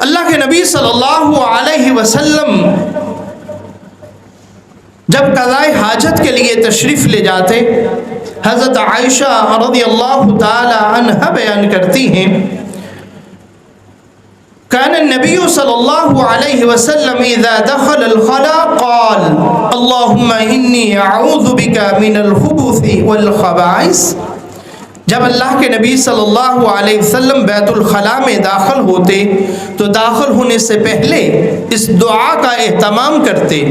اللہ کے نبی صلی اللہ علیہ وسلم جب قضائے حاجت کے لیے تشریف لے جاتے، حضرت عائشہ رضی اللہ تعالی عنہ بیان کرتی ہیں، كان النبي صلی اللہ علیہ وسلم اذا دخل الخلاء قال اللهم انی اعوذ بک من الخبث والخبائث۔ جب اللہ کے نبی صلی اللہ علیہ وسلم بیت الخلاء میں داخل ہوتے تو داخل ہونے سے پہلے اس دعا کا اہتمام کرتے،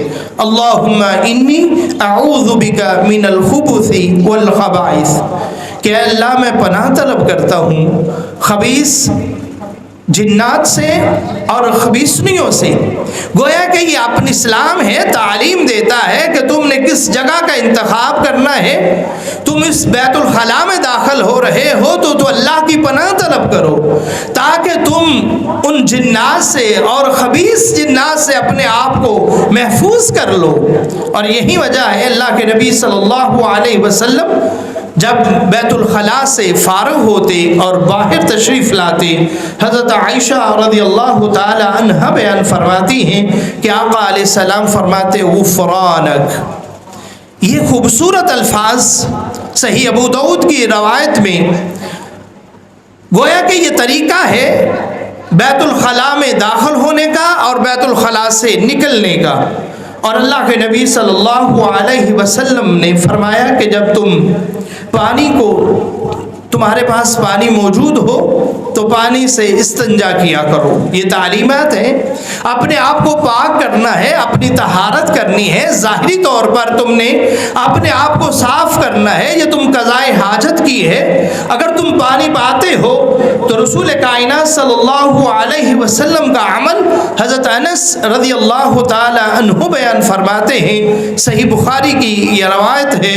اللہم انی اعوذ بک من الخبث والخبائث، کہ اللہ میں پناہ طلب کرتا ہوں خبیث جنات سے اور خبیثنیوں سے۔ گویا کہ یہ اپنی اسلام ہے، تعلیم دیتا ہے کہ تم نے کس جگہ کا انتخاب کرنا ہے۔ تم اس بیت الخلاء میں داخل ہو رہے ہو تو اللہ کی پناہ طلب کرو، تاکہ تم ان جنات سے اور خبیث جنات سے اپنے آپ کو محفوظ کر لو۔ اور یہی وجہ ہے اللہ کے نبی صلی اللہ علیہ وسلم جب بیت الخلاء سے فارغ ہوتے اور باہر تشریف لاتے، حضرت عائشہ رضی اللہ تعالی عنہ بیان فرماتی ہیں کہ آقا علیہ السلام فرماتے غفرانک۔ یہ خوبصورت الفاظ صحیح ابو داؤد کی روایت میں گویا کہ یہ طریقہ ہے بیت الخلاء میں داخل ہونے کا اور بیت الخلاء سے نکلنے کا۔ اور اللہ کے نبی صلی اللہ علیہ وسلم نے فرمایا کہ جب تم پانی کو، تمہارے پاس پانی موجود ہو تو پانی سے استنجا کیا کرو۔ یہ تعلیمات ہیں، اپنے آپ کو پاک کرنا ہے، اپنی طہارت کرنی ہے۔ ظاہری طور پر تم نے اپنے آپ کو صاف کرنا ہے، یہ تم قضائے حاجت کی ہے۔ اگر تم پانی پاتے ہو تو رسول کائنات صلی اللہ علیہ وسلم کا عمل حضرت انس رضی اللہ تعالی عنہ بیان فرماتے ہیں، صحیح بخاری کی یہ روایت ہے،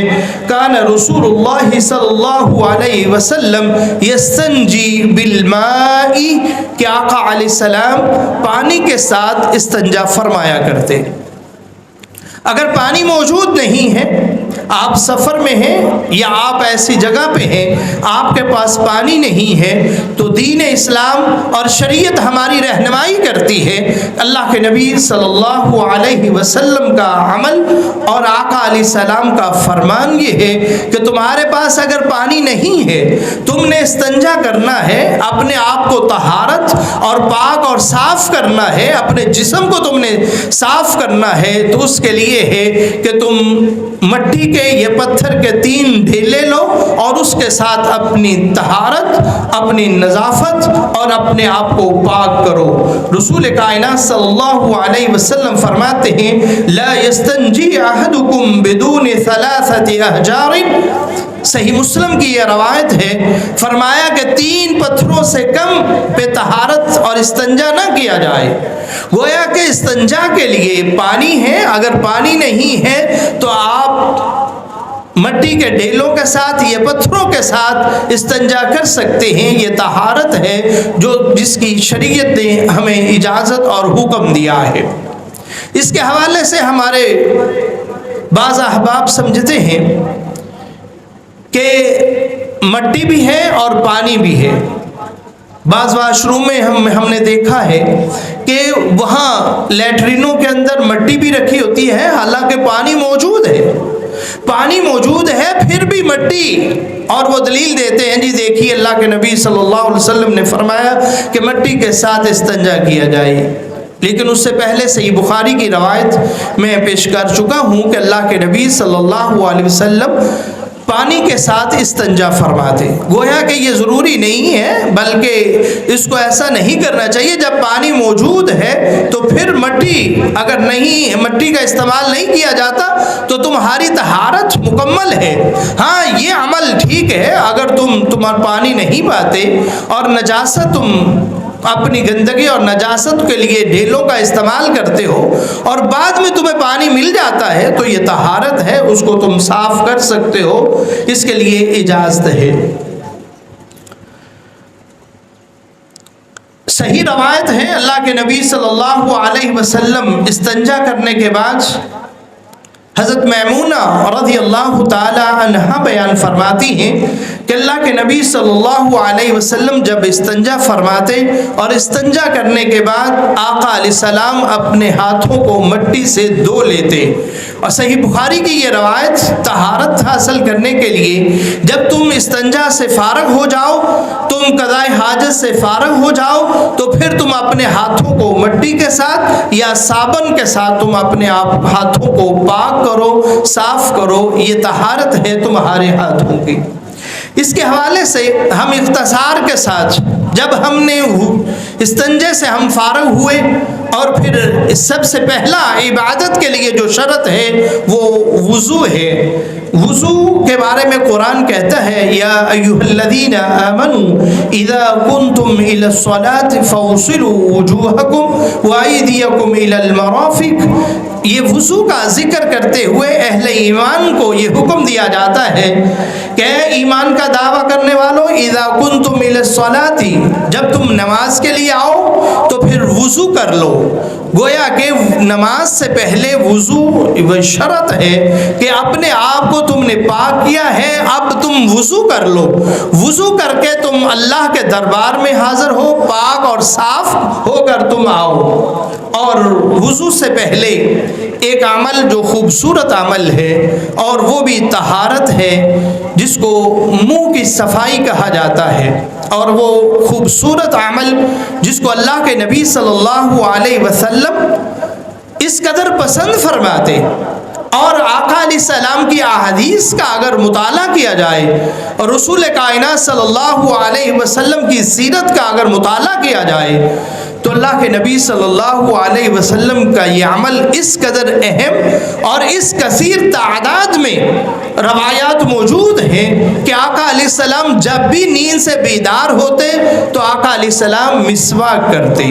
کان رسول اللہ صلی اللہ علیہ وسلم یستنجی بالماء، کہ آقا علیہ السلام پانی کے ساتھ استنجا فرمایا کرتے۔ اگر پانی موجود نہیں ہے، آپ سفر میں ہیں یا آپ ایسی جگہ پہ ہیں آپ کے پاس پانی نہیں ہے، تو دین اسلام اور شریعت ہماری رہنمائی کرتی ہے۔ اللہ کے نبی صلی اللہ علیہ وسلم کا عمل اور آقا علیہ السلام کا فرمان یہ ہے کہ تمہارے پاس اگر پانی نہیں ہے، تم نے استنجا کرنا ہے، اپنے آپ کو طہارت اور پاک اور صاف کرنا ہے، اپنے جسم کو تم نے صاف کرنا ہے، تو اس کے لیے ہے کہ تم مٹی کے یہ پتھر کے 3 ڈھیلے لو اور اس کے ساتھ اپنی طہارت، اپنی نظافت اور اپنے آپ کو پاک کرو۔ رسول کائنات صلی اللہ علیہ وسلم فرماتے ہیں لا یستنجی احدکم بدون 3 احجار۔ صحیح مسلم کی یہ روایت ہے، فرمایا کہ 3 پتھروں سے کم پہ طہارت اور استنجا نہ کیا جائے۔ گویا کہ استنجا کے لیے پانی ہے، اگر پانی نہیں ہے تو آپ مٹی کے ڈھیلوں کے ساتھ، یہ پتھروں کے ساتھ استنجا کر سکتے ہیں۔ یہ طہارت ہے جس کی شریعت نے ہمیں اجازت اور حکم دیا ہے۔ اس کے حوالے سے ہمارے بعض احباب سمجھتے ہیں کہ مٹی بھی ہے اور پانی بھی ہے۔ بعض واش روم میں ہم نے دیکھا ہے کہ وہاں لیٹرینوں کے اندر مٹی بھی رکھی ہوتی ہے، حالانکہ پانی موجود ہے، پانی موجود ہے پھر بھی مٹی، اور وہ دلیل دیتے ہیں جی دیکھیے اللہ کے نبی صلی اللہ علیہ وسلم نے فرمایا کہ مٹی کے ساتھ استنجا کیا جائے۔ لیکن اس سے پہلے صحیح بخاری کی روایت میں پیش کر چکا ہوں کہ اللہ کے نبی صلی اللہ علیہ وسلم پانی کے ساتھ استنجا فرماتے۔ گویا کہ یہ ضروری نہیں ہے، بلکہ اس کو ایسا نہیں کرنا چاہیے۔ جب پانی موجود ہے تو پھر مٹی، اگر نہیں مٹی کا استعمال نہیں کیا جاتا تو تمہاری طہارت مکمل ہے۔ ہاں یہ عمل ٹھیک ہے، اگر تمہارا پانی نہیں پاتے اور نجاست، تم اپنی گندگی اور نجاست کے لیے ڈھیلوں کا استعمال کرتے ہو اور بعد میں تمہیں پانی مل جاتا ہے تو یہ طہارت ہے، اس کو تم صاف کر سکتے ہو، اس کے لیے اجازت ہے۔ صحیح روایت ہے اللہ کے نبی صلی اللہ علیہ وسلم استنجا کرنے کے بعد حضرت میمونہ رضی اللہ تعالی عنہا بیان فرماتی ہیں کہ اللہ کے نبی صلی اللہ علیہ وسلم جب استنجا فرماتے اور استنجا کرنے کے بعد آقا علیہ السلام اپنے ہاتھوں کو مٹی سے دھو لیتے. اور صحیح بخاری کی یہ روایت طہارت حاصل کرنے کے لیے جب تم استنجا سے فارغ ہو جاؤ، تم قضائے حاجت سے فارغ ہو جاؤ، تو پھر تم اپنے ہاتھوں کو مٹی کے ساتھ یا صابن کے ساتھ تم اپنے آپ ہاتھوں کو پاک کرو، صاف کرو. یہ طہارت ہے تمہارے ہاتھوں کی. اس کے حوالے سے ہم اختصار کے ساتھ جب ہم نے استنجے سے ہم فارغ ہوئے اور پھر سب سے پہلا عبادت کے لیے جو شرط ہے وہ وضو ہے. وضو کے بارے میں قرآن کہتا ہے یا ایھا الذین آمنوا اذا کنتم الی الصلاۃ فاغسلوا وجوہکم وایدیکم الی المرافق. یہ وضو کا ذکر کرتے ہوئے اہل ایمان کو یہ حکم دیا جاتا ہے کہ ایمان کا دعویٰ کرنے والوں اذا کنتم الی الصلاۃ، جب تم نماز کے لیے آؤ تو پھر وضو کر لو. گویا کہ نماز سے پہلے وضو شرط ہے کہ اپنے آپ کو تم نے پاک کیا ہے، اب تم وضو کر لو. وضو کر کے تم اللہ کے دربار میں حاضر ہو، پاک اور صاف ہو کر تم آؤ. اور وضو سے پہلے ایک عمل جو خوبصورت عمل ہے اور وہ بھی طہارت ہے، جس کو منہ کی صفائی کہا جاتا ہے. اور وہ خوبصورت عمل جس کو اللہ کے نبی صلی اللہ علیہ وسلم اس قدر پسند فرماتے اور آقا علیہ السلام کی احادیث کا اگر مطالعہ کیا جائے اور رسول کائنات صلی اللہ علیہ وسلم کی سیرت کا اگر مطالعہ کیا جائے تو اللہ کے نبی صلی اللہ علیہ وسلم کا یہ عمل اس قدر اہم اور اس کثیر تعداد میں روایات موجود ہیں کہ آقا علیہ السلام جب بھی نیند سے بیدار ہوتے تو آقا علیہ السلام مسواک کرتے.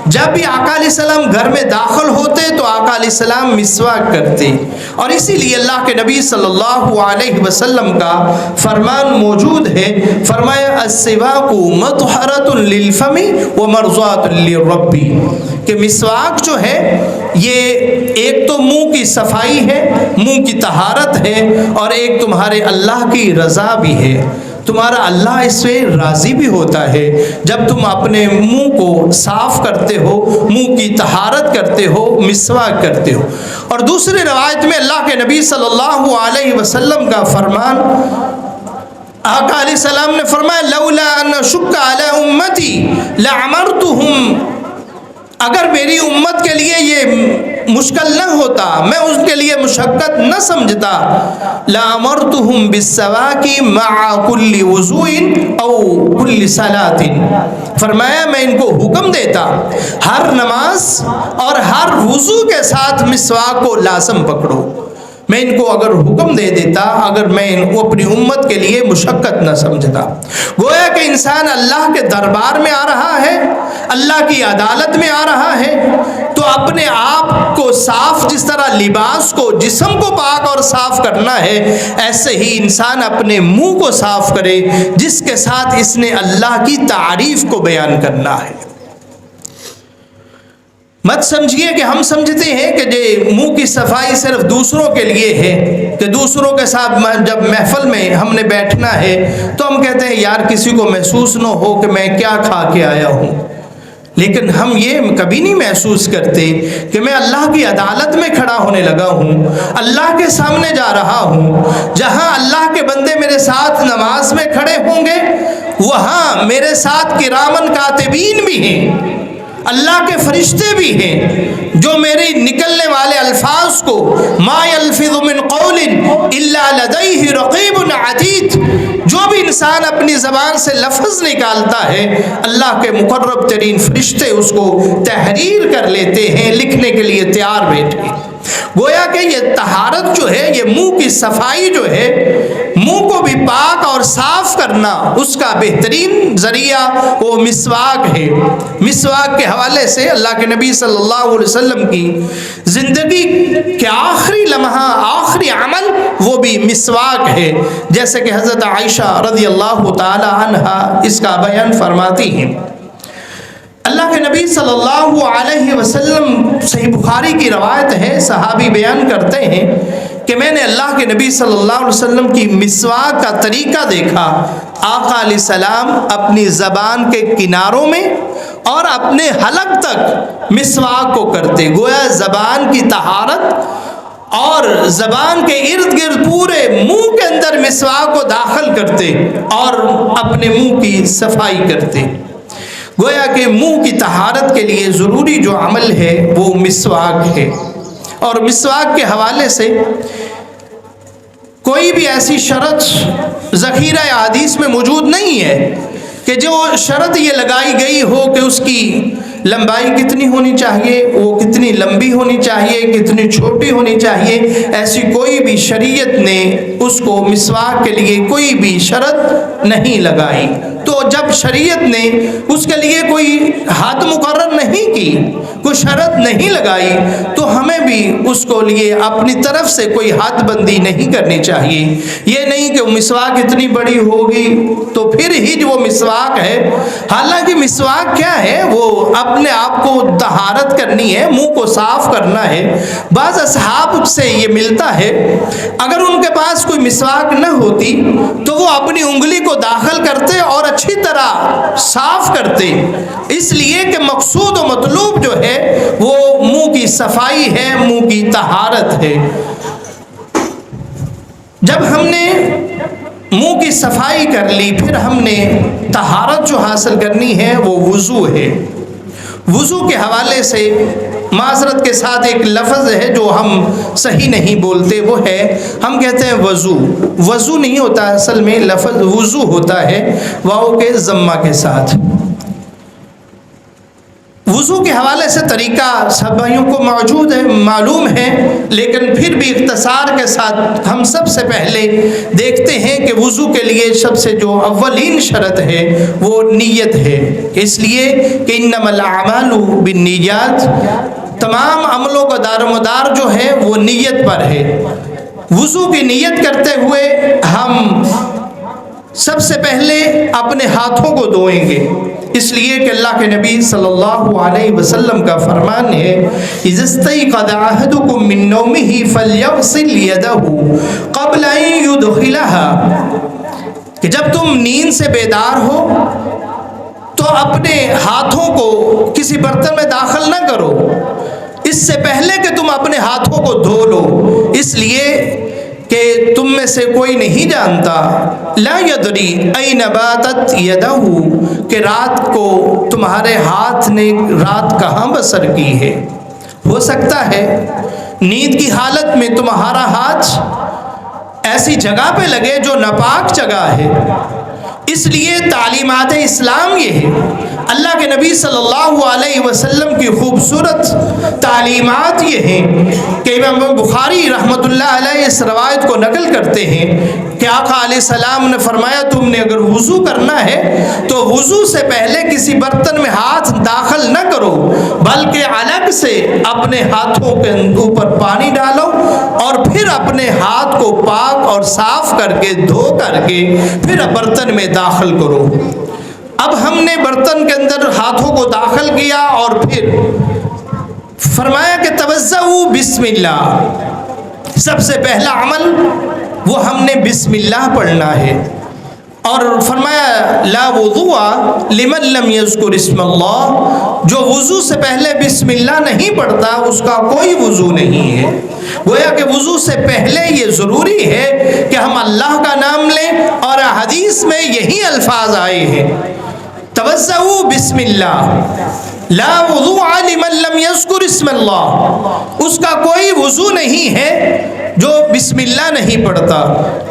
جب بھی آقا علیہ السلام گھر میں داخل ہوتے تو آقا علیہ السلام مسواک کرتے. اور اسی لیے اللہ کے نبی صلی اللہ علیہ وسلم کا فرمان موجود ہے، فرمایا السواک مطہرۃ للفم ومرضاۃ للرب، کہ مسواک جو ہے یہ ایک تو منہ کی صفائی ہے، منہ کی طہارت ہے، اور ایک تمہارے اللہ کی رضا بھی ہے. تمہارا اللہ اس سے راضی بھی ہوتا ہے جب تم اپنے منہ کو صاف کرتے ہو، منہ کی طہارت کرتے ہو، مسواک کرتے ہو. اور دوسری روایت میں اللہ کے نبی صلی اللہ علیہ وسلم کا فرمان، آقا علیہ السلام نے فرمایا لولا ان اشق علی امتی لعمرتهم، اگر میری امت کے لیے یہ مشکل نہ ہوتا، میں اس کے لیے مشقت نہ سمجھتا، لَأَمَرْتُهُمْ بِالسَّوَاكِ مَعَ كُلِّ وُضُوءٍ أَوْ كُلِّ صَلَاةٍ، فرمایا میں ان کو حکم دیتا ہر نماز اور ہر وضو کے ساتھ مسواک کو لازم پکڑو. میں ان کو اگر حکم دے دیتا، اگر میں ان کو اپنی امت کے لیے مشقت نہ سمجھتا. گویا کہ انسان اللہ کے دربار میں آ رہا ہے، اللہ کی عدالت میں آ رہا ہے، تو اپنے آپ کو صاف، جس طرح لباس کو، جسم کو پاک اور صاف کرنا ہے، ایسے ہی انسان اپنے منہ کو صاف کرے جس کے ساتھ اس نے اللہ کی تعریف کو بیان کرنا ہے. مت سمجھیے کہ ہم سمجھتے ہیں کہ منہ کی صفائی صرف دوسروں کے لیے ہے، کہ دوسروں کے ساتھ جب محفل میں ہم نے بیٹھنا ہے تو ہم کہتے ہیں یار کسی کو محسوس نہ ہو کہ میں کیا کھا کے آیا ہوں. لیکن ہم یہ کبھی نہیں محسوس کرتے کہ میں اللہ کی عدالت میں کھڑا ہونے لگا ہوں، اللہ کے سامنے جا رہا ہوں. جہاں اللہ کے بندے میرے ساتھ نماز میں کھڑے ہوں گے، وہاں میرے ساتھ کرامن کاتبین بھی ہیں، اللہ کے فرشتے بھی ہیں جو میرے نکلنے والے الفاظ کو ما یلفظ من قول الا لدیہ رقیب عتید، جو بھی انسان اپنی زبان سے لفظ نکالتا ہے اللہ کے مقرب ترین فرشتے اس کو تحریر کر لیتے ہیں، لکھنے کے لیے تیار بیٹھے. گویا کہ یہ طہارت جو ہے، یہ منہ کی صفائی جو ہے، منہ کو بھی پاک اور صاف کرنا، اس کا بہترین ذریعہ وہ مسواک ہے. مسواک کے حوالے سے اللہ کے نبی صلی اللہ علیہ وسلم کی زندگی کے آخری لمحہ، آخری عمل وہ بھی مسواک ہے، جیسے کہ حضرت عائشہ رضی اللہ تعالی عنہا اس کا بیان فرماتی ہیں. اللہ کے نبی صلی اللہ علیہ وسلم، صحیح بخاری کی روایت ہے، صحابی بیان کرتے ہیں کہ میں نے اللہ کے نبی صلی اللہ علیہ وسلم کی مسواک کا طریقہ دیکھا۔ آقا علیہ السلام اپنی زبان کے کناروں میں اور اپنے حلق تک مسواک کو کرتے، گویا زبان کی طہارت اور زبان کے ارد گرد پورے منہ کے اندر مسواک کو داخل کرتے اور اپنے منہ کی صفائی کرتے۔ گویا کہ منہ کی طہارت کے لیے ضروری جو عمل ہے وہ مسواک ہے، اور مسواک کے حوالے سے کوئی بھی ایسی شرط ذخیرہ حدیث میں موجود نہیں ہے کہ جو شرط یہ لگائی گئی ہو کہ اس کی لمبائی کتنی ہونی چاہیے، وہ کتنی لمبی ہونی چاہیے، کتنی چھوٹی ہونی چاہیے۔ ایسی کوئی بھی شریعت نے اس کو مسواک کے لیے کوئی بھی شرط نہیں لگائی۔ تو جب شریعت نے اس کے لیے کوئی حد مقرر نہیں کی، کوئی شرط نہیں لگائی، تو ہمیں بھی اس کو لیے اپنی طرف سے کوئی حد بندی نہیں کرنی چاہیے۔ یہ نہیں کہ مسواک اتنی بڑی ہوگی تو پھر ہی جو وہ مسواک ہے، حالانکہ مسواک کیا ہے، وہ اپنے آپ کو طہارت کرنی ہے، منہ کو صاف کرنا ہے۔ بعض اصحاب سے یہ ملتا ہے اگر ان کے پاس کوئی مسواک نہ ہوتی تو وہ اپنی انگلی کو داخل کرتے اور اچھی طرح صاف کرتے، اس لیے کہ مقصود و مطلوب جو ہے وہ منہ کی صفائی ہے، منہ کی طہارت ہے۔ جب ہم نے منہ کی صفائی کر لی، پھر ہم نے طہارت جو حاصل کرنی ہے وہ وضو ہے۔ وضو کے حوالے سے معذرت کے ساتھ ایک لفظ ہے جو ہم صحیح نہیں بولتے، وہ ہے ہم کہتے ہیں وضو۔ وضو نہیں ہوتا، اصل میں لفظ وضو ہوتا ہے واو کے ضمہ کے ساتھ۔ وضو کے حوالے سے طریقہ سب بھائیوں کو موجود ہے، معلوم ہے، لیکن پھر بھی اختصار کے ساتھ ہم سب سے پہلے دیکھتے ہیں کہ وضو کے لیے سب سے جو اولین شرط ہے وہ نیت ہے، اس لیے کہ انما الاعمال بالنیات، تمام عملوں کا دار و مدار جو ہے وہ نیت پر ہے۔ وضو کی نیت کرتے ہوئے ہم سب سے پہلے اپنے ہاتھوں کو دھوئیں گے، اس لیے کہ اللہ کے نبی صلی اللہ علیہ وسلم کا فرمان ہے اذا استيقظ احدكم من نومه فليغسل يده قبل ان يدخلها، کہ جب تم نیند سے بیدار ہو تو اپنے ہاتھوں کو کسی برتن میں داخل نہ کرو، اس سے پہلے کہ تم اپنے ہاتھوں کو دھو لو، اس لیے کہ تم میں سے کوئی نہیں جانتا لا یدری این باتت یدہ، کہ رات کو تمہارے ہاتھ نے رات کہاں بسر کی ہے۔ ہو سکتا ہے نیند کی حالت میں تمہارا ہاتھ ایسی جگہ پہ لگے جو ناپاک جگہ ہے، اس لیے تعلیمات اسلام یہ ہے، اللہ کے نبی صلی اللہ علیہ وسلم کی خوبصورت تعلیمات یہ ہیں کہ امام بخاری رحمۃ اللہ علیہ اس روایت کو نقل کرتے ہیں کہ آقا علیہ السلام نے فرمایا تم نے اگر وضو کرنا ہے تو وضو سے پہلے کسی برتن میں ہاتھ داخل نہ کرو، بلکہ الگ سے اپنے ہاتھوں کے اوپر پانی ڈالو اور پھر اپنے ہاتھ کو پاک اور صاف کر کے دھو کر کے پھر برتن میں داخل کرو۔ اب ہم نے برتن کے اندر ہاتھوں کو داخل کیا اور پھر فرمایا کہ توضؤ بسم اللہ، سب سے پہلا عمل وہ ہم نے بسم اللہ پڑھنا ہے، اور فرمایا لا وضوء لمن لم یذکر اسم اللہ، جو وضو سے پہلے بسم اللہ نہیں پڑھتا اس کا کوئی وضو نہیں ہے۔ گویا کہ وضو سے پہلے یہ ضروری ہے کہ ہم اللہ کا نام لیں، اور حدیث میں یہی الفاظ آئے ہیں توضؤ بسم اللہ لا وضوء لمن لم یذکر اسم اللہ، اس کا کوئی وضو نہیں ہے جو بسم اللہ نہیں پڑھتا۔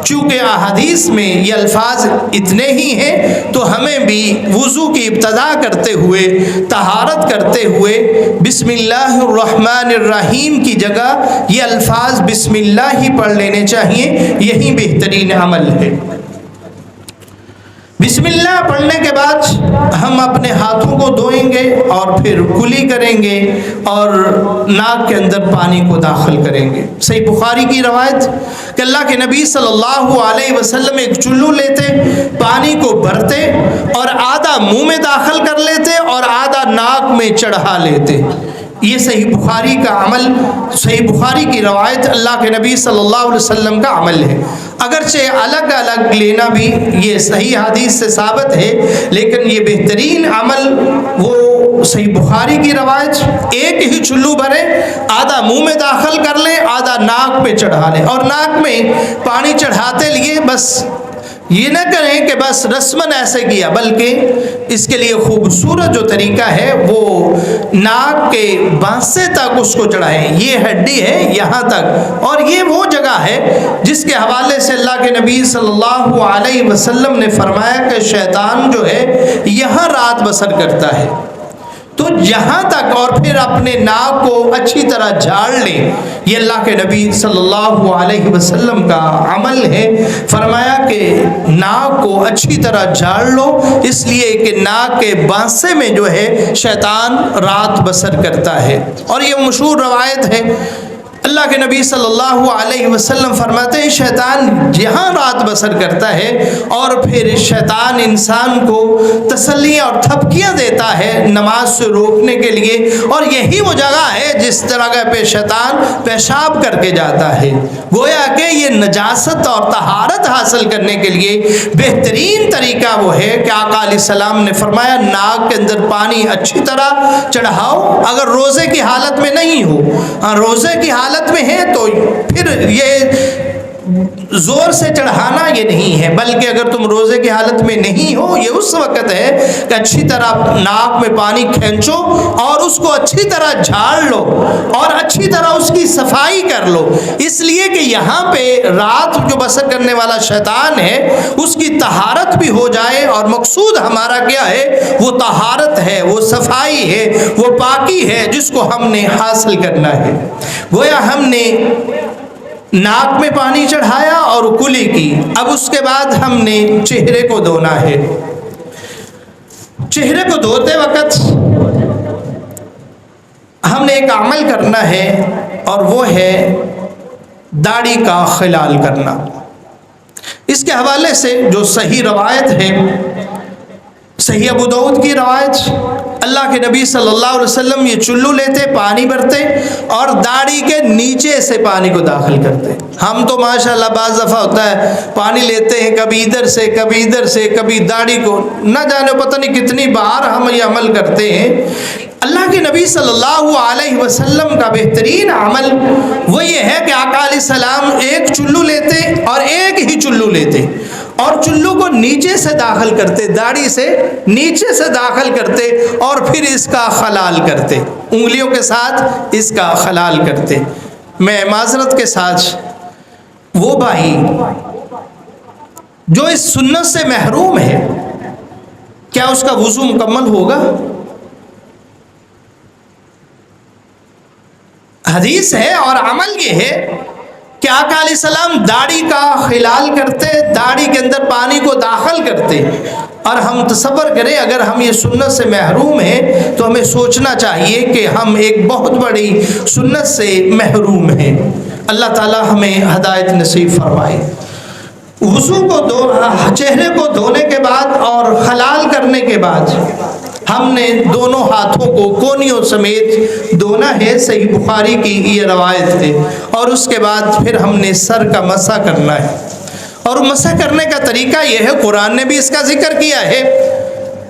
چونکہ احادیث میں یہ الفاظ اتنے ہی ہیں تو ہمیں بھی وضو کی ابتدا کرتے ہوئے، طہارت کرتے ہوئے بسم اللہ الرحمن الرحیم کی جگہ یہ الفاظ بسم اللہ ہی پڑھ لینے چاہیے، یہی بہترین عمل ہے۔ بسم اللہ پڑھنے کے بعد ہم اپنے ہاتھوں کو دھوئیں گے اور پھر کلی کریں گے اور ناک کے اندر پانی کو داخل کریں گے۔ صحیح بخاری کی روایت کہ اللہ کے نبی صلی اللہ علیہ وسلم ایک چلو لیتے، پانی کو بھرتے اور آدھا منہ میں داخل کر لیتے اور آدھا ناک میں چڑھا لیتے، یہ صحیح بخاری کا عمل، صحیح بخاری کی روایت اللہ کے نبی صلی اللہ علیہ وسلم کا عمل ہے۔ اگرچہ الگ الگ لینا بھی یہ صحیح حدیث سے ثابت ہے، لیکن یہ بہترین عمل وہ صحیح بخاری کی روایت، ایک ہی چلو بھرے، آدھا منہ میں داخل کر لیں، آدھا ناک پہ چڑھا لیں، اور ناک میں پانی چڑھاتے لیے بس یہ نہ کریں کہ بس رسماً ایسے کیا، بلکہ اس کے لیے خوبصورت جو طریقہ ہے وہ ناک کے بانسے تک اس کو چڑھائیں۔ یہ ہڈی ہے یہاں تک، اور یہ وہ جگہ ہے جس کے حوالے سے اللہ کے نبی صلی اللہ علیہ وسلم نے فرمایا کہ شیطان جو ہے یہاں رات بسر کرتا ہے، تو یہاں تک، اور پھر اپنے ناک کو اچھی طرح جھاڑ لیں۔ یہ اللہ کے نبی صلی اللہ علیہ وسلم کا عمل ہے۔ فرمایا کہ ناک کو اچھی طرح جھاڑ لو، اس لیے کہ ناک کے بانسے میں جو ہے شیطان رات بسر کرتا ہے، اور یہ مشہور روایت ہے۔ اللہ کے نبی صلی اللہ علیہ وسلم فرماتے ہیں شیطان یہاں رات بسر کرتا ہے، اور پھر شیطان انسان کو تسلیاں اور تھپکیاں دیتا ہے نماز سے روکنے کے لیے، اور یہی وہ جگہ ہے جس جگہ پہ شیطان پیشاب کر کے جاتا ہے۔ گویا کہ یہ نجاست اور طہارت حاصل کرنے کے لیے بہترین طریقہ وہ ہے کہ آقا علیہ السلام نے فرمایا ناک کے اندر پانی اچھی طرح چڑھاؤ، اگر روزے کی حالت میں نہیں ہو، روزے کی حالت میں ہے تو پھر یہ زور سے چڑھانا یہ نہیں ہے، بلکہ اگر تم روزے کی حالت میں نہیں ہو، یہ اس وقت ہے کہ اچھی طرح ناک میں پانی کھینچو اور اس کو اچھی طرح جھاڑ لو اور اچھی طرح اس کی صفائی کر لو، اس لیے کہ یہاں پہ رات جو بسر کرنے والا شیطان ہے اس کی طہارت بھی ہو جائے، اور مقصود ہمارا کیا ہے؟ وہ طہارت ہے، وہ صفائی ہے، وہ پاکی ہے جس کو ہم نے حاصل کرنا ہے۔ گویا ہم نے ناک میں پانی چڑھایا اور کلی کی، اب اس کے بعد ہم نے چہرے کو دھونا ہے۔ چہرے کو دھوتے وقت ہم نے ایک عمل کرنا ہے، اور وہ ہے داڑھی کا خلال کرنا۔ اس کے حوالے سے جو صحیح روایت ہے، صحیح ابو داؤد کی روایت، اللہ کے نبی صلی اللہ علیہ وسلم یہ چلو لیتے، پانی بھرتے اور داڑھی کے نیچے سے پانی کو داخل کرتے۔ ہم تو ماشاءاللہ بعض دفعہ ہوتا ہے پانی لیتے ہیں کبھی ادھر سے کبھی ادھر سے، کبھی داڑھی کو نہ جانے پتہ نہیں کتنی بار ہم یہ عمل کرتے ہیں۔ اللہ کے نبی صلی اللہ علیہ وسلم کا بہترین عمل وہ یہ ہے کہ آقا علیہ السلام ایک چلو لیتے اور ایک ہی چلو لیتے، اور چلو کو نیچے سے داخل کرتے، داڑھی سے نیچے سے داخل کرتے، اور پھر اس کا خلال کرتے، انگلیوں کے ساتھ اس کا خلال کرتے۔ میں معذرت کے ساتھ وہ بھائی جو اس سنت سے محروم ہے، کیا اس کا وضو مکمل ہوگا؟ حدیث ہے اور عمل یہ ہے کہ آقا علیہ السلام داڑھی کا خلال کرتے، داڑھی کے اندر پانی کو داخل کرتے، اور ہم تصور کریں اگر ہم یہ سنت سے محروم ہیں تو ہمیں سوچنا چاہیے کہ ہم ایک بہت بڑی سنت سے محروم ہیں۔ اللہ تعالی ہمیں ہدایت نصیب فرمائے۔ وضو کو چہرے کو دھونے کے بعد اور خلال کرنے کے بعد ہم نے دونوں ہاتھوں کو کونیوں سمیت دھونا ہے، صحیح بخاری کی یہ روایت ہے، اور اس کے بعد پھر ہم نے سر کا مسح کرنا ہے، اور مسح کرنے کا طریقہ یہ ہے، قرآن نے بھی اس کا ذکر کیا ہے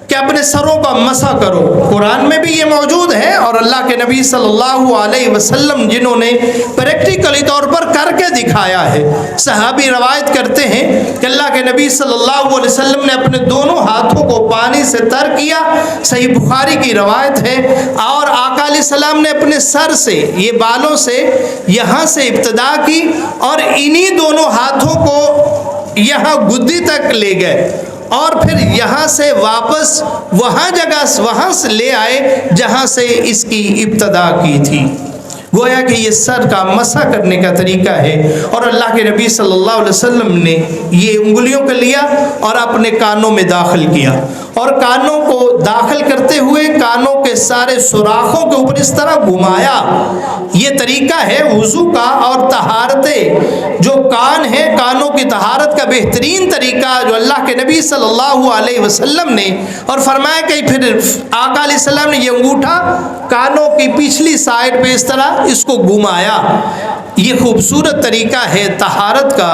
کہ اپنے سروں کا مسح کرو، قرآن میں بھی یہ موجود ہے، اور اللہ کے نبی صلی اللہ علیہ وسلم جنہوں نے پریکٹیکلی طور پر کر کے دکھایا ہے۔ صحابی روایت کرتے ہیں کہ اللہ کے نبی صلی اللہ علیہ وسلم نے اپنے دونوں ہاتھوں کو پانی سے تر کیا، صحیح بخاری کی روایت ہے، اور آقا علیہ السلام نے اپنے سر سے، یہ بالوں سے یہاں سے ابتدا کی، اور انہی دونوں ہاتھوں کو یہاں گدی تک لے گئے، اور پھر یہاں سے واپس وہاں سے لے آئے جہاں سے اس کی ابتدا کی تھی۔ گویا کہ یہ سر کا مسح کرنے کا طریقہ ہے، اور اللہ کے نبی صلی اللہ علیہ وسلم نے یہ انگلیوں کو لیا اور اپنے کانوں میں داخل کیا، اور کانوں کو داخل کرتے ہوئے کانوں کے سارے سوراخوں کے اوپر اس طرح گھمایا. یہ طریقہ ہے وضو کا. اور طہارت جو کان ہے، کانوں کی طہارت کا بہترین طریقہ جو اللہ کے نبی صلی اللہ علیہ وسلم نے اور فرمایا کہ پھر آقا علیہ السلام نے یہ انگوٹھا کانوں کی پچھلی سائڈ پہ اس طرح اس کو گھمایا. یہ خوبصورت طریقہ ہے طہارت کا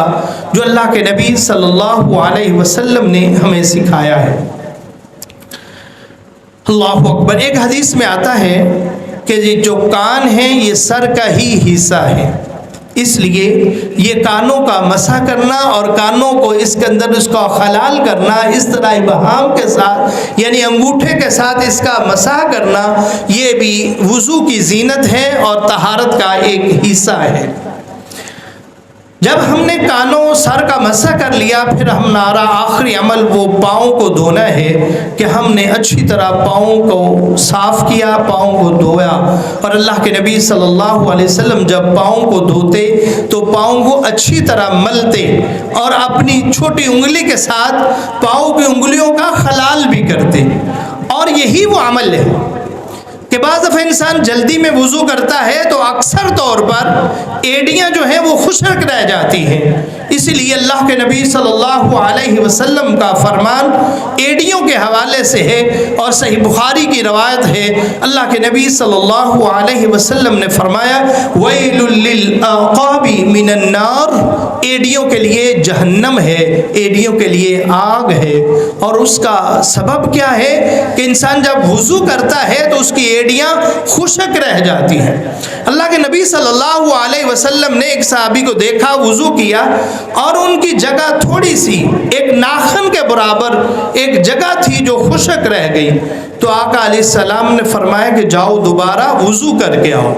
جو اللہ کے نبی صلی اللہ علیہ وسلم نے ہمیں سکھایا ہے. اللہ اکبر. ایک حدیث میں آتا ہے کہ یہ جو کان ہیں یہ سر کا ہی حصہ ہے، اس لیے یہ کانوں کا مسح کرنا اور کانوں کو اس کے اندر اس کا خلال کرنا، اس طرح ابہام کے ساتھ یعنی انگوٹھے کے ساتھ اس کا مسح کرنا، یہ بھی وضو کی زینت ہے اور طہارت کا ایک حصہ ہے. جب ہم نے کانوں سر کا مسح کر لیا، پھر ہمارا آخری عمل وہ پاؤں کو دھونا ہے کہ ہم نے اچھی طرح پاؤں کو صاف کیا، پاؤں کو دھویا. اور اللہ کے نبی صلی اللہ علیہ وسلم جب پاؤں کو دھوتے تو پاؤں کو اچھی طرح ملتے اور اپنی چھوٹی انگلی کے ساتھ پاؤں کی انگلیوں کا خلال بھی کرتے. اور یہی وہ عمل ہے کہ بعض دفعہ انسان جلدی میں وضو کرتا ہے تو اکثر طور پر ایڑیاں جو ہیں وہ خشک رہ جاتی ہیں. اسی لیے اللہ کے نبی صلی اللہ علیہ وسلم کا فرمان ایڑیوں کے حوالے سے ہے اور صحیح بخاری کی روایت ہے. اللہ کے نبی صلی اللہ علیہ وسلم نے فرمایا ویل للعقاب من النار، ایڑیوں کے لیے جہنم ہے، ایڑیوں کے لیے آگ ہے. اور اس کا سبب کیا ہے کہ انسان جب وضو کرتا ہے تو اس کی ایڑیاں خشک رہ جاتی ہیں. اللہ کے نبی صلی اللہ علیہ وسلم نے ایک صحابی کو دیکھا وضو کیا اور ان کی جگہ تھوڑی سی ایک ناخن کے برابر ایک جگہ تھی جو خشک رہ گئی. تو آقا علیہ السلام نے فرمایا کہ جاؤ دوبارہ وضو کر کے آؤ.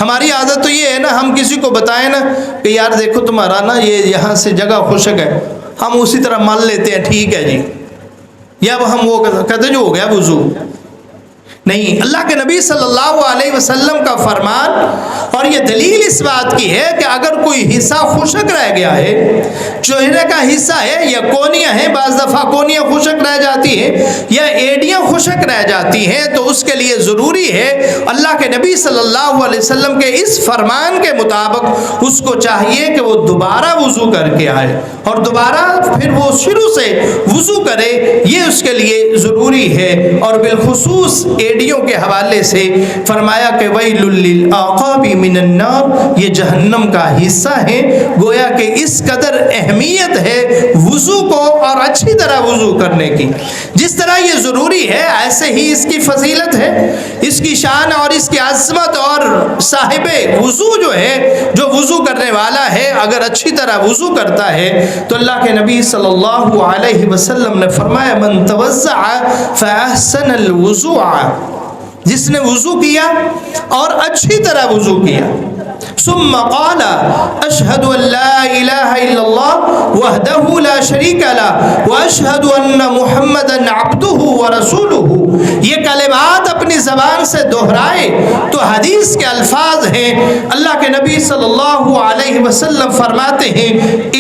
ہماری عادت تو یہ ہے نا، ہم کسی کو بتائیں نا کہ یار دیکھو تمہارا نا یہ یہاں سے جگہ خشک ہے، ہم اسی طرح مان لیتے ہیں ٹھیک ہے جی، یا ہم وہ کہتے جو ہو گیا وضو. نہیں، اللہ کے نبی صلی اللہ علیہ وسلم کا فرمان اور یہ دلیل اس بات کی ہے کہ اگر کوئی حصہ خشک رہ گیا ہے، چہرے کا حصہ ہے یا کونیاں ہیں، بعض دفعہ کونیاں خشک رہ جاتی ہیں یا ایڑیاں خشک رہ جاتی ہیں، تو اس کے لیے ضروری ہے اللہ کے نبی صلی اللہ علیہ وسلم کے اس فرمان کے مطابق اس کو چاہیے کہ وہ دوبارہ وضو کر کے آئے اور دوبارہ پھر وہ شروع سے وضو کرے. یہ اس کے لیے ضروری ہے. اور بالخصوص ایڑیوں کے حوالے سے فرمایا کہ ویل للعقاب من النار، یہ جہنم کا حصہ ہے. گویا کہ اس قدر اہمیت ہے وضو کو اور اچھی طرح وضو کرنے کی. جس طرح یہ ضروری ہے ایسے ہی اس کی فضیلت ہے، اس کی شان اور اس کی عظمت. اور صاحب وضو جو ہے، جو وضو کرنے والا ہے، اگر اچھی طرح وضو کرتا ہے تو اللہ کے نبی صلی اللہ علیہ وسلم نے فرمایا من توضع فاحسن الوضوء، جس نے وضو کیا اور اچھی طرح وضو کیا، ثم قال اشهد ان لا اله الا الله وحده لا شريك له واشهد ان محمدا عبده ورسوله، یہ کلمات اپنی زبان سے دہرائے تو حدیث کے الفاظ ہیں. اللہ کے نبی صلی اللہ علیہ وسلم فرماتے ہیں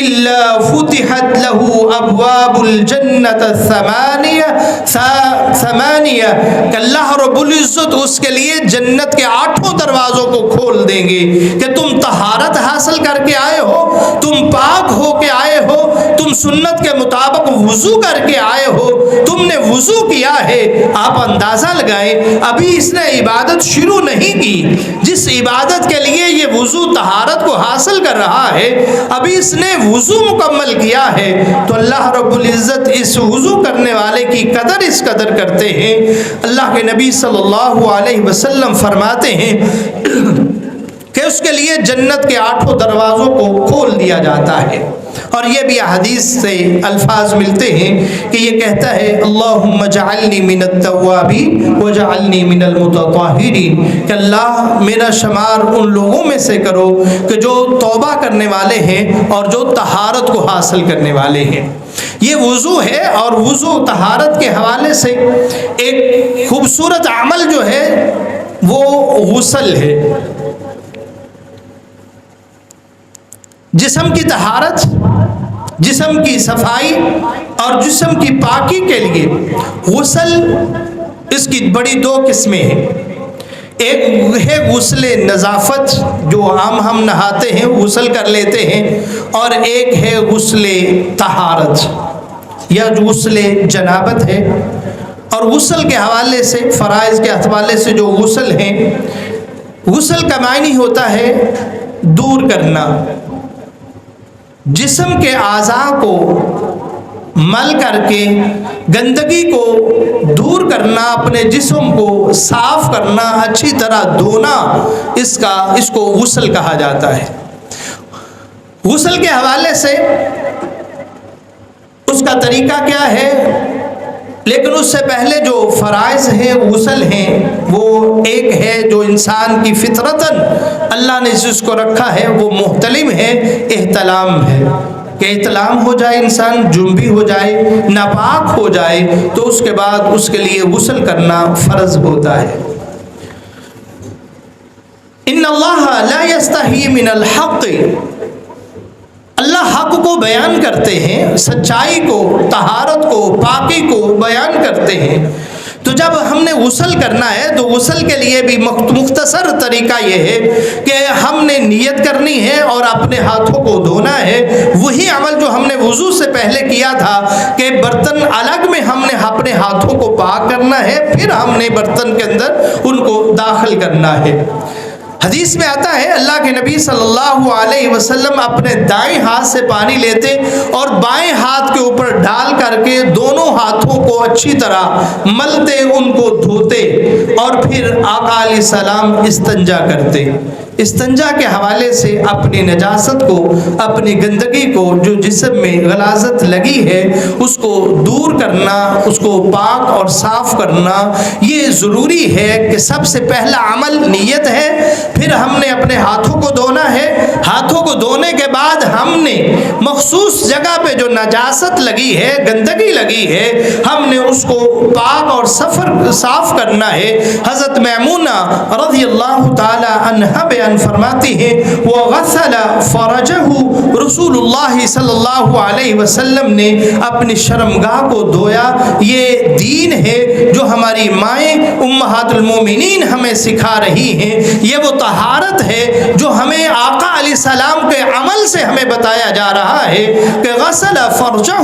الا فتحت له ابواب الجنة ثمانیہ، کہ اللہ رب العزت اس کے لیے جنت کے 8 دروازوں کو کھول دیں گے کہ تم طہارت حاصل کر کے آئے ہو، تم پاک ہو کے آئے ہو، تم سنت کے مطابق وضو کر کے آئے ہو، تم نے وضو کیا ہے. آپ اندازہ لگائیں ابھی اس نے عبادت شروع نہیں کی، جس عبادت کے لیے یہ وضو طہارت کو حاصل کر رہا ہے ابھی اس نے وضو مکمل کیا ہے. تو اللہ رب العزت اس وضو کرنے والے کی قدر اس قدر کرتے ہیں. اللہ کے نبی صلی اللہ علیہ وسلم فرماتے ہیں کہ اس کے لیے جنت کے 8 دروازوں کو کھول دیا جاتا ہے. اور یہ بھی حدیث سے الفاظ ملتے ہیں کہ یہ کہتا ہے اللہم اجعلنی من التوابین وجعلنی من المتطہرین، کہ اللہ میرا شمار ان لوگوں میں سے کرو کہ جو توبہ کرنے والے ہیں اور جو طہارت کو حاصل کرنے والے ہیں. یہ وضو ہے اور وضو طہارت کے حوالے سے ایک خوبصورت عمل جو ہے وہ غسل ہے. جسم کی طہارت جسم کی صفائی اور جسم کی پاکی کے لیے غسل، اس کی بڑی دو قسمیں ہیں۔ ایک ہے غسل نظافت، جو عام ہم نہاتے ہیں غسل کر لیتے ہیں، اور ایک ہے غسل طہارت یا جو غسل جنابت ہے۔ اور غسل کے حوالے سے، فرائض کے حوالے سے جو غسل ہیں، غسل کا معنی ہوتا ہے دور کرنا، جسم کے اعضاء کو مل کر کے گندگی کو دور کرنا، اپنے جسم کو صاف کرنا، اچھی طرح دھونا، اس کو غسل کہا جاتا ہے۔ غسل کے حوالے سے اس کا طریقہ کیا ہے، لیکن اس سے پہلے جو فرائض ہیں غسل ہیں، وہ ایک ہے جو انسان کی فطرتاً اللہ نے جس کو رکھا ہے، وہ محتلم ہے، احتلام ہے کہ احتلام ہو جائے، انسان جنبی ہو جائے، ناپاک ہو جائے، تو اس کے بعد اس کے لیے غسل کرنا فرض ہوتا ہے۔ ان اللہ لا یستحی من الحق، اللہ حق کو بیان کرتے ہیں، سچائی کو، طہارت کو، پاکی کو بیان کرتے ہیں۔ تو جب ہم نے غسل کرنا ہے تو غسل کے لیے بھی مختصر طریقہ یہ ہے کہ ہم نے نیت کرنی ہے اور اپنے ہاتھوں کو دھونا ہے۔ وہی عمل جو ہم نے وضو سے پہلے کیا تھا کہ برتن الگ میں ہم نے اپنے ہاتھوں کو پاک کرنا ہے، پھر ہم نے برتن کے اندر ان کو داخل کرنا ہے۔ حدیث میں آتا ہے اللہ کے نبی صلی اللہ علیہ وسلم اپنے دائیں ہاتھ سے پانی لیتے اور بائیں ہاتھ کے اوپر ڈال کر کے دونوں ہاتھوں کو اچھی طرح ملتے، ان کو دھوتے، اور پھر آقا علیہ السلام استنجا کرتے۔ استنجا کے حوالے سے اپنی نجاست کو، اپنی گندگی کو، جو جسم میں غلاظت لگی ہے، اس کو دور کرنا، اس کو پاک اور صاف کرنا، یہ ضروری ہے کہ سب سے پہلا عمل نیت ہے، پھر ہم نے اپنے ہاتھوں کو دھونا ہے۔ ہاتھوں کو دھونے کے بعد ہم نے مخصوص جگہ پہ جو نجاست لگی ہے، گندگی لگی ہے، ہم نے اس کو پاک اور صاف کرنا ہے۔ حضرت میمونہ رضی اللہ تعالی عنہا بیان فرماتی ہے، وغسل فرجہ، رسول اللہ صلی اللہ علیہ وسلم نے اپنی شرمگاہ کو دھویا۔ یہ دین ہے جو ہماری مائیں امہات المومنین ہمیں سکھا رہی ہیں، یہ وہ طہارت ہے جو ہمیں آقا علیہ السلام کے عمل سے ہمیں بتایا جا رہا ہے کہ غسل فرجہ،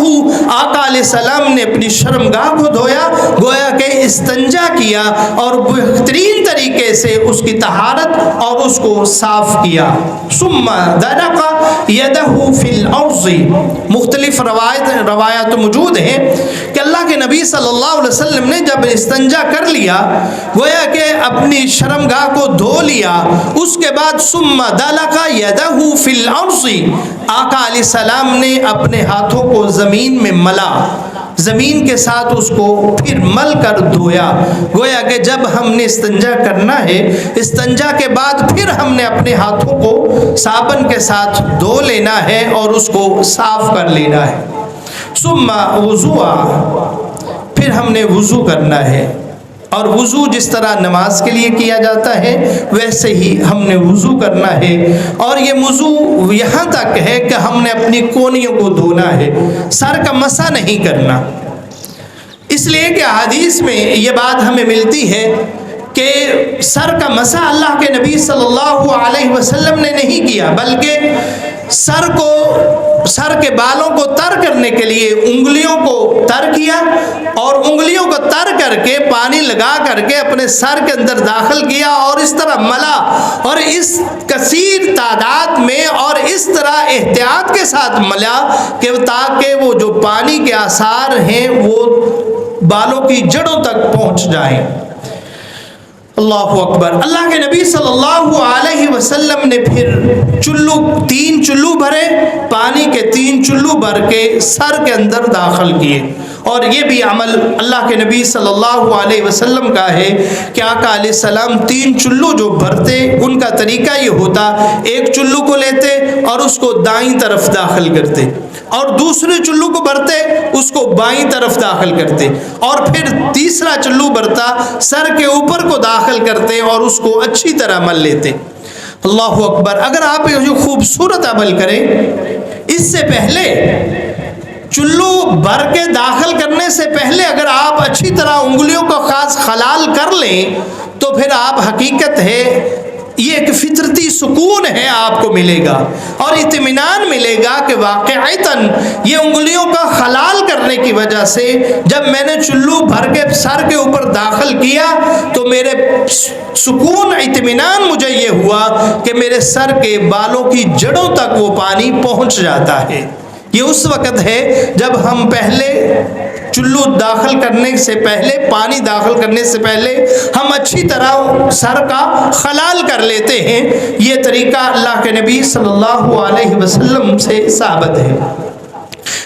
آقا علیہ السلام نے اپنی شرمگاہ کو دھویا، گویا کہ استنجا کیا اور بہترین طریقے سے اس کی طہارت اور اس کو صاف کیا۔ ثم دلق یدہ فی الارض، مختلف روایات موجود ہیں کہ اللہ کے نبی صلی اللہ علیہ وسلم نے جب استنجا کر لیا، گویا کہ اپنی شرمگاہ کو دھو لیا، اس کے بعد ثم دلق یدہ فی الارض، آقا علیہ السلام نے اپنے ہاتھوں کو زمین میں ملا، زمین کے ساتھ اس کو پھر مل کر دھویا۔ گویا کہ جب ہم نے استنجا کرنا ہے، استنجا کے بعد پھر ہم نے اپنے ہاتھوں کو صابن کے ساتھ دھو لینا ہے اور اس کو صاف کر لینا ہے۔ ثم وضوء، پھر ہم نے وضو کرنا ہے، اور وضو جس طرح نماز کے لیے کیا جاتا ہے ویسے ہی ہم نے وضو کرنا ہے۔ اور یہ وضو یہاں تک ہے کہ ہم نے اپنی کونیوں کو دھونا ہے، سر کا مسح نہیں کرنا، اس لیے کہ حدیث میں یہ بات ہمیں ملتی ہے کہ سر کا مسح اللہ کے نبی صلی اللہ علیہ وسلم نے نہیں کیا، بلکہ سر کے بالوں کو تر کرنے کے لیے انگلیوں کو تر کیا، اور انگلیوں کو تر کر کے پانی لگا کر کے اپنے سر کے اندر داخل کیا اور اس طرح ملا، اور اس کثیر تعداد میں اور اس طرح احتیاط کے ساتھ ملا کہ تاکہ وہ جو پانی کے آثار ہیں وہ بالوں کی جڑوں تک پہنچ جائیں۔ اللہ اکبر۔ اللہ کے نبی صلی اللہ علیہ وسلم نے پھر تین چلو بھرے، پانی کے 3 چلو بھر کے سر کے اندر داخل کیے، اور یہ بھی عمل اللہ کے نبی صلی اللہ علیہ وسلم کا ہے کہ آقا علیہ السلام 3 چلو جو بھرتے، ان کا طریقہ یہ ہوتا، ایک چلو کو لیتے اور اس کو دائیں طرف داخل کرتے، اور دوسرے چلو کو بھرتے، اس کو بائیں طرف داخل کرتے، اور پھر تیسرا چلو بھرتا، سر کے اوپر کو داخل کرتے اور اس کو اچھی طرح مل لیتے۔ اللہ اکبر۔ اگر آپ یہ جو خوبصورت عمل کریں، اس سے پہلے چلو بھر کے داخل کرنے سے پہلے اگر آپ اچھی طرح انگلیوں کو خاص خلال کر لیں تو پھر آپ حقیقت ہے یہ ایک فطرتی سکون ہے آپ کو ملے گا اور اطمینان ملے گا کہ واقعتاً یہ انگلیوں کا خلال کرنے کی وجہ سے جب میں نے چلو بھر کے سر کے اوپر داخل کیا تو میرے سکون اطمینان مجھے یہ ہوا کہ میرے سر کے بالوں کی جڑوں تک وہ پانی پہنچ جاتا ہے۔ یہ اس وقت ہے جب ہم پہلے چلو داخل کرنے سے پہلے، پانی داخل کرنے سے پہلے ہم اچھی طرح سر کا خلال کر لیتے ہیں۔ یہ طریقہ اللہ کے نبی صلی اللہ علیہ وسلم سے ثابت ہے۔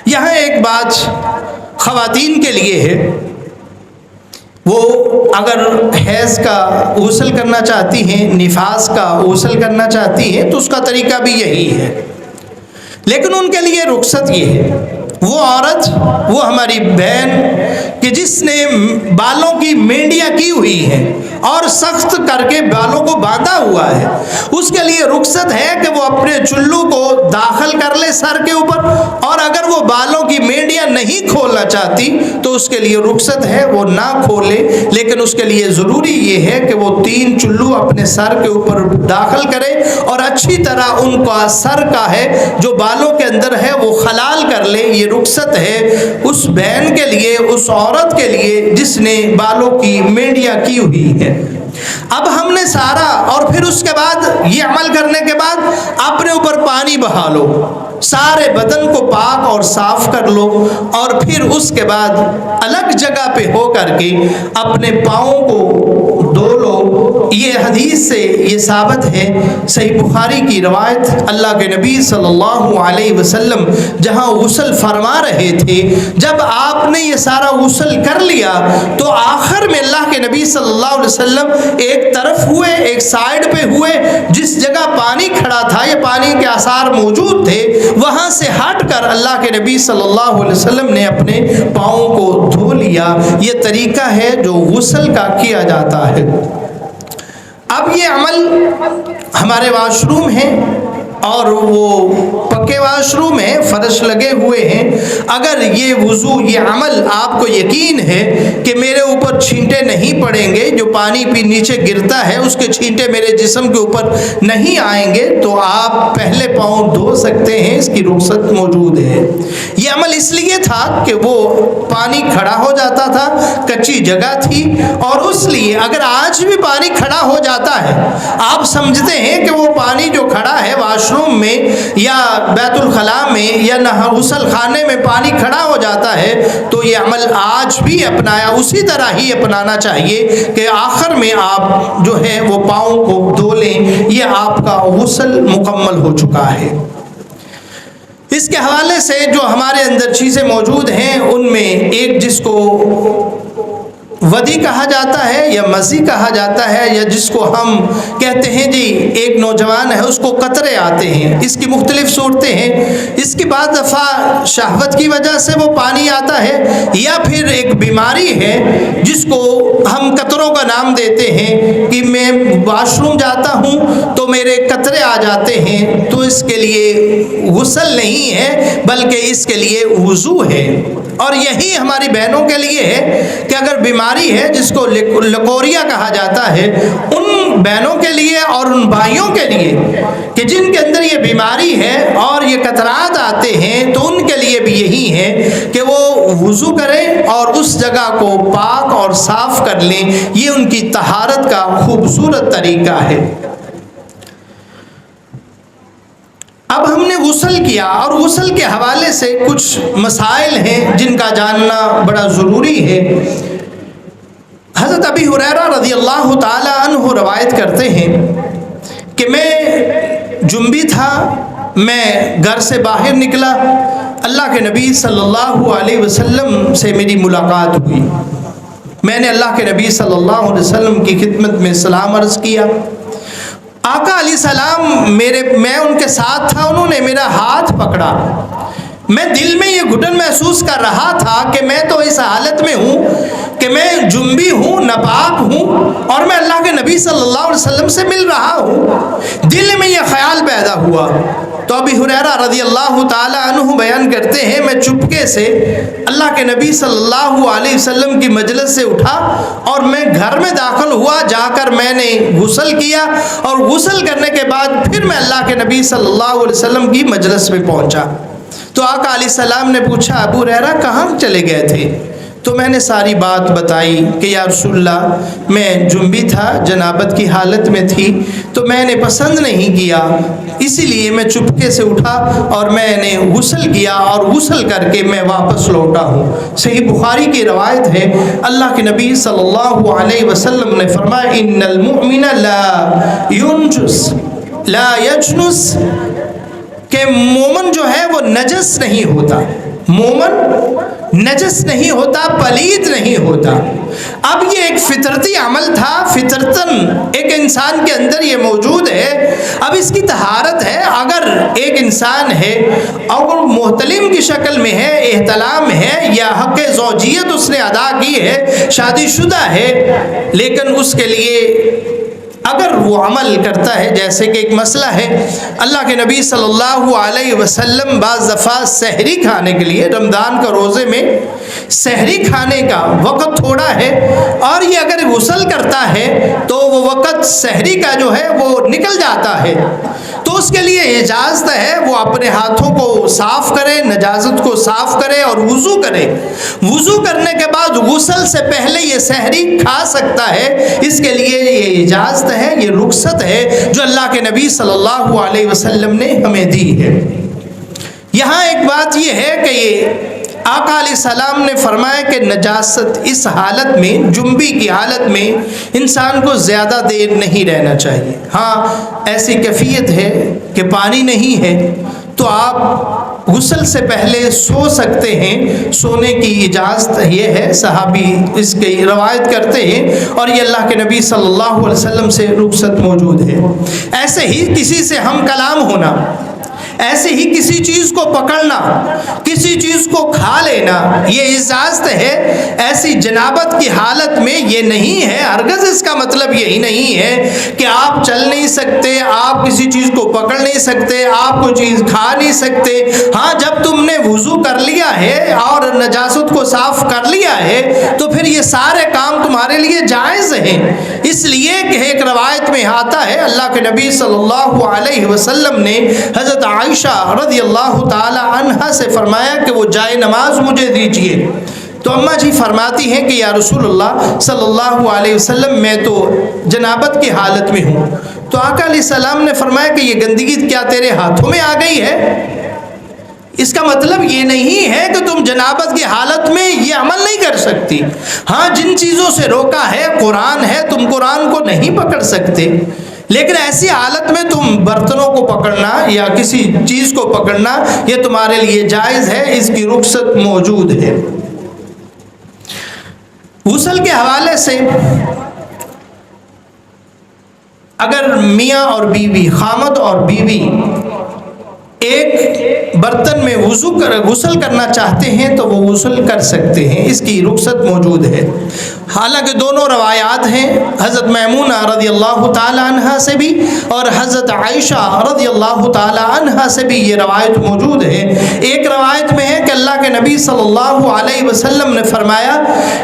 یہاں ایک بات خواتین کے لیے ہے، وہ اگر حیض کا غسل کرنا چاہتی ہیں، نفاس کا غسل کرنا چاہتی ہیں تو اس کا طریقہ بھی یہی ہے، لیکن ان کے لیے رخصت یہ ہے، وہ عورت، وہ ہماری بہن کہ جس نے بالوں کی مینڈیاں کی ہوئی ہیں اور سخت کر کے بالوں کو باندھا ہوا ہے، اس کے لیے رخصت ہے کہ وہ اپنے چلو کو داخل کر لے سر کے اوپر، اور اگر وہ بالوں کی مینڈیاں نہیں کھولنا چاہتی تو اس کے لیے رخصت ہے وہ نہ کھولے، لیکن اس کے لیے ضروری یہ ہے کہ وہ 3 چلو اپنے سر کے اوپر داخل کرے اور اچھی طرح ان کا سر کا ہے جو بالوں کے اندر ہے وہ خلال کر لے۔ یہ رخصت ہے اس بہن کے لیے، اس عورت کے لیے جس نے بالوں کی مینڈیاں کی ہوئی ہے۔ اب ہم نے سارا، اور پھر اس کے بعد یہ عمل کرنے کے بعد اپنے اوپر پانی بہا لو، سارے بدن کو پاک اور صاف کر لو، اور پھر اس کے بعد الگ جگہ پہ ہو کر کے اپنے پاؤں کو دھو لو۔ یہ حدیث سے یہ ثابت ہے، صحیح بخاری کی روایت، اللہ کے نبی صلی اللہ علیہ وسلم جہاں غسل فرما رہے تھے، جب آپ نے یہ سارا غسل کر لیا تو آخر میں اللہ کے نبی صلی اللہ علیہ وسلم ایک طرف ہوئے، ایک سائیڈ پہ ہوئے، جس جگہ پانی کھڑا تھا یا پانی کے آثار موجود تھے وہاں سے ہٹ کر اللہ کے نبی صلی اللہ علیہ وسلم نے اپنے پاؤں کو دھو لیا۔ یہ طریقہ ہے جو غسل کا کیا جاتا ہے۔ اب یہ عمل ہمارے واش روم ہیں اور وہ پکے واش روم ہیں، فرش لگے ہوئے ہیں، اگر یہ وضو، یہ عمل آپ کو یقین ہے کہ میرے اوپر چھینٹے نہیں پڑیں گے، جو پانی پہ نیچے گرتا ہے اس کے چھینٹے میرے جسم کے اوپر نہیں آئیں گے، تو آپ پہلے پاؤں دھو سکتے ہیں، اس کی رخصت موجود ہے۔ یہ عمل اس لیے تھا کہ وہ پانی کھڑا ہو جاتا تھا، کچی جگہ تھی، اور اس لیے اگر آج بھی پانی کھڑا ہو جاتا ہے، آپ سمجھتے ہیں کہ وہ پانی جو کھڑا ہے واش روم میں یا بیت الخلاء میں یا غسل خانے میں پانی کھڑا ہو جاتا ہے، تو یہ عمل آج بھی اپنایا اسی طرح ہی اپنانا چاہیے کہ آخر میں آپ جو ہے وہ پاؤں کو دھو لیں، یہ آپ کا غسل مکمل ہو چکا ہے۔ اس کے حوالے سے جو ہمارے اندر چیزیں موجود ہیں ان میں ایک جس کو ودی کہا جاتا ہے یا مزی کہا جاتا ہے، یا جس کو ہم کہتے ہیں جی ایک نوجوان ہے اس کو قطرے آتے ہیں، اس کی مختلف صورتیں ہیں، اس کی بعض دفعہ شہوت کی وجہ سے وہ پانی آتا ہے، یا پھر ایک بیماری ہے جس کو ہم قطروں کا نام دیتے ہیں کہ میں واش روم جاتا ہوں تو میرے قطرے آ جاتے ہیں، تو اس کے لیے غسل نہیں ہے بلکہ اس کے لیے وضو ہے۔ اور یہی ہماری بہنوں کے لیے ہے کہ اگر بیماری ہے جس کو لکوریا کہا جاتا ہے، ان بہنوں کے لیے اور ان بھائیوں کے لیے کہ جن کے اندر یہ بیماری ہے اور یہ قطرات آتے ہیں، تو ان کے لیے بھی یہی ہے کہ وہ وضو کریں اور اس جگہ کو پاک اور صاف کر لیں۔ یہ ان کی طہارت کا خوبصورت طریقہ ہے۔ اب ہم نے غسل کیا اور غسل کے حوالے سے کچھ مسائل ہیں جن کا جاننا بڑا ضروری ہے۔ حضرت ابی ہریرہ رضی اللہ تعالی عنہ روایت کرتے ہیں کہ میں جنبی تھا، میں گھر سے باہر نکلا، اللہ کے نبی صلی اللہ علیہ وسلم سے میری ملاقات ہوئی، میں نے اللہ کے نبی صلی اللہ علیہ وسلم کی خدمت میں سلام عرض کیا۔ آقا علیہ السلام میں ان کے ساتھ تھا، انہوں نے میرا ہاتھ پکڑا، میں دل میں یہ گھٹن محسوس کر رہا تھا کہ میں تو اس حالت میں ہوں کہ میں جنبی ہوں، ناپاک ہوں، اور میں اللہ کے نبی صلی اللہ علیہ وسلم سے مل رہا ہوں۔ دل میں یہ خیال پیدا ہوا تو ابی ہریرہ رضی اللہ تعالی عنہ بیان کرتے ہیں، میں چپکے سے اللہ کے نبی صلی اللہ علیہ وسلم کی مجلس سے اٹھا اور میں گھر میں داخل ہوا، جا کر میں نے غسل کیا، اور غسل کرنے کے بعد پھر میں اللہ کے نبی صلی اللہ علیہ وسلم کی مجلس میں پہنچا۔ تو آقا علیہ السلام نے پوچھا، ابو ہریرہ کہاں چلے گئے تھے؟ تو میں نے ساری بات بتائی کہ یا رسول اللہ میں جنبی تھا، جنابت کی حالت میں تھی، تو میں نے پسند نہیں کیا، اسی لیے میں چپکے سے اٹھا اور میں نے غسل کیا، اور غسل کر کے میں واپس لوٹا ہوں۔ صحیح بخاری کی روایت ہے، اللہ کے نبی صلی اللہ علیہ وسلم نے فرمایا، ان المؤمن لا ينجس لا یجنس، کہ مومن جو ہے وہ نجس نہیں ہوتا، مومن نجس نہیں ہوتا، پلید نہیں ہوتا۔ اب یہ ایک فطرتی عمل تھا، فطرتاً ایک انسان کے اندر یہ موجود ہے، اب اس کی طہارت ہے۔ اگر ایک انسان ہے اور وہ محتلم کی شکل میں ہے، احتلام ہے، یا حق زوجیت اس نے ادا کی ہے، شادی شدہ ہے، لیکن اس کے لیے اگر وہ عمل کرتا ہے، جیسے کہ ایک مسئلہ ہے، اللہ کے نبی صلی اللہ علیہ وسلم بعض دفعہ سحری کھانے کے لیے، رمضان کا روزے میں سحری کھانے کا وقت تھوڑا ہے، اور یہ اگر غسل کرتا ہے تو وہ وقت سحری کا جو ہے وہ نکل جاتا ہے، تو اس کے لیے اجازت ہے وہ اپنے ہاتھوں کو صاف کرے، نجاست کو صاف کرے اور وضو کرے۔ وضو کرنے کے بعد غسل سے پہلے یہ سحری کھا سکتا ہے، اس کے لیے یہ اجازت ہے، یہ رخصت ہے جو اللہ کے نبی صلی اللہ علیہ وسلم نے ہمیں دی ہے۔ یہاں ایک بات یہ ہے کہ یہ آقا علیہ السلام نے فرمایا کہ نجاست اس حالت میں، جنبی کی حالت میں انسان کو زیادہ دیر نہیں رہنا چاہیے۔ ہاں ایسی کیفیت ہے کہ پانی نہیں ہے تو آپ غسل سے پہلے سو سکتے ہیں، سونے کی اجازت یہ ہے، صحابی اس کی روایت کرتے ہیں، اور یہ اللہ کے نبی صلی اللہ علیہ وسلم سے رخصت موجود ہے۔ ایسے ہی کسی سے ہم کلام ہونا، ایسے ہی کسی چیز کو پکڑنا، کسی چیز کو کھا لینا، یہ اجازت ہے۔ ایسی جنابت کی حالت میں یہ نہیں ہے، ہرگز اس کا مطلب یہی نہیں ہے کہ آپ چل نہیں سکتے، آپ کسی چیز کو پکڑ نہیں سکتے، آپ کوئی چیز کھا نہیں سکتے۔ ہاں جب تم نے وضو کر لیا ہے اور نجاست کو صاف کر لیا ہے تو پھر یہ سارے کام تمہارے لیے جائز ہیں۔ اس لیے کہ ایک روایت میں آتا ہے، اللہ کے نبی صلی اللہ علیہ وسلم نے حضرت عائشہ رضی اللہ تعالی عنہا سے فرمایا کہ وہ جائے نماز مجھے دیجیے، تو اماں جی فرماتی ہیں کہ یا رسول اللہ صلی اللہ علیہ وسلم میں تو جنابت کی حالت میں ہوں۔ تو آقا علیہ السلام نے فرمایا کہ یہ گندگی کیا تیرے ہاتھوں میں آ گئی ہے؟ اس کا مطلب یہ نہیں ہے کہ تم جنابت کی حالت میں یہ عمل نہیں کر سکتی۔ ہاں جن چیزوں سے روکا ہے قرآن ہے، تم قرآن کو نہیں پکڑ سکتے، لیکن ایسی حالت میں تم برتنوں کو پکڑنا یا کسی چیز کو پکڑنا یہ تمہارے لیے جائز ہے، اس کی رخصت موجود ہے۔ غسل کے حوالے سے اگر میاں اور بیوی، خامد اور بیوی ایک برتن میں غسل کرنا چاہتے ہیں تو وہ غسل کر سکتے ہیں، اس کی رخصت موجود ہے۔ حالانکہ دونوں روایات ہیں، حضرت میمونہ رضی اللہ تعالی عنہا سے بھی اور حضرت عائشہ رضی اللہ تعالی عنہا سے بھی یہ روایت موجود ہے۔ ایک روایت میں ہے کہ اللہ کے نبی صلی اللہ علیہ وسلم نے فرمایا